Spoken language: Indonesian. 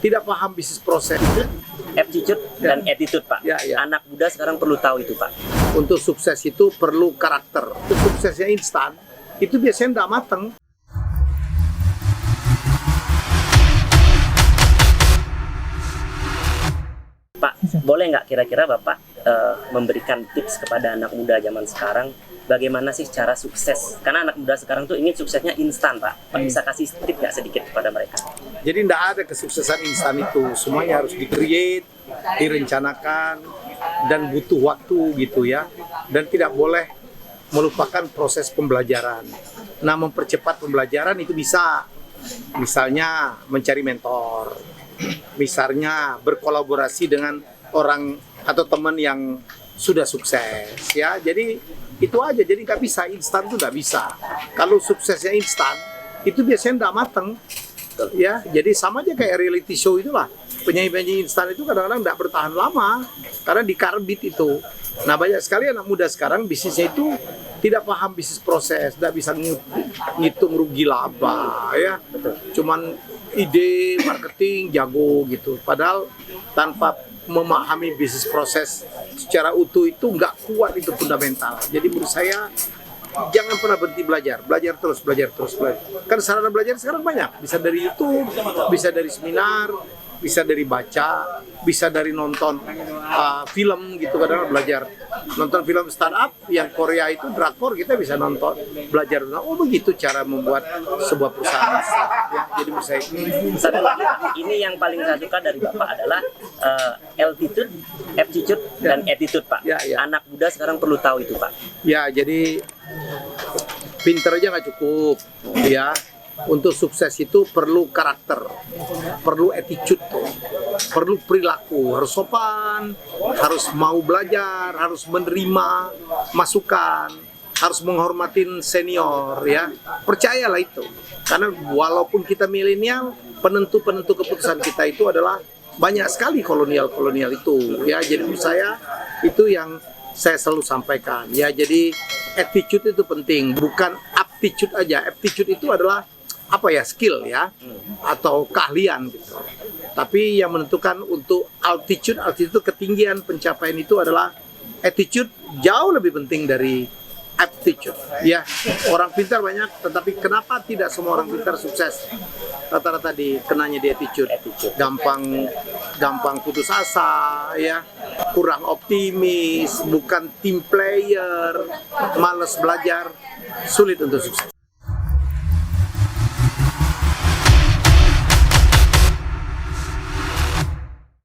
tidak paham bisnis proses. Aptitude dan attitude, Pak. Ya, ya. Anak muda sekarang perlu tahu itu, Pak. Untuk sukses itu perlu karakter. Untuk suksesnya instan, itu biasanya tidak matang. Pak, boleh nggak kira-kira Bapak memberikan tips kepada anak muda zaman sekarang bagaimana sih cara sukses? Karena anak muda sekarang tuh ingin suksesnya instan, Pak. Pak bisa kasih tip nggak sedikit kepada mereka? Jadi tidak ada kesuksesan instan itu. Semuanya harus di-create, direncanakan, dan butuh waktu gitu ya. Dan tidak boleh melupakan proses pembelajaran. Nah, mempercepat pembelajaran itu bisa. Misalnya mencari mentor. Misalnya berkolaborasi dengan orang atau teman yang sudah sukses ya. Jadi itu aja. Jadi nggak bisa instan, tuh nggak bisa. Kalau suksesnya instan itu biasanya nggak mateng ya. Jadi sama aja kayak reality show itulah, penyanyi-penyanyi instan itu kadang-kadang nggak bertahan lama karena dikarbit itu. Nah, banyak sekali anak muda sekarang bisnisnya itu tidak paham bisnis proses, tidak bisa ngitung rugi laba ya. Cuman ide marketing jago gitu. Padahal tanpa memahami bisnis proses secara utuh itu nggak kuat, itu fundamental. Jadi menurut saya jangan pernah berhenti belajar terus, belajar. Kan sarana belajar sekarang banyak, bisa dari YouTube, bisa dari seminar, bisa dari baca, bisa dari nonton film gitu. Kadang belajar nonton film startup yang Korea itu drakor, kita bisa nonton belajar. Oh begitu cara membuat sebuah perusahaan ya. Jadi menurut saya Satu lagi, Pak, ini yang paling saya suka dari Bapak adalah altitude, aptitude, dan attitude, Pak. Ya, ya. Anak muda sekarang perlu tahu itu, Pak. ya, jadi pinter aja nggak cukup ya. Untuk sukses itu perlu karakter, perlu attitude, perlu perilaku, harus sopan, harus mau belajar, harus menerima masukan, harus menghormatin senior ya. Percayalah itu. Karena walaupun kita milenial, penentu keputusan kita itu adalah banyak sekali kolonial itu ya. Jadi menurut saya itu yang saya selalu sampaikan ya. Jadi attitude itu penting, bukan aptitude aja. Aptitude itu adalah apa ya, skill ya, atau keahlian gitu. Tapi yang menentukan untuk altitude ketinggian pencapaian itu adalah attitude, jauh lebih penting dari aptitude ya. Orang pintar banyak, tetapi kenapa tidak semua orang pintar sukses? Rata-rata kenanya di attitude. Gampang putus asa ya, kurang optimis, bukan team player, malas belajar, sulit untuk sukses.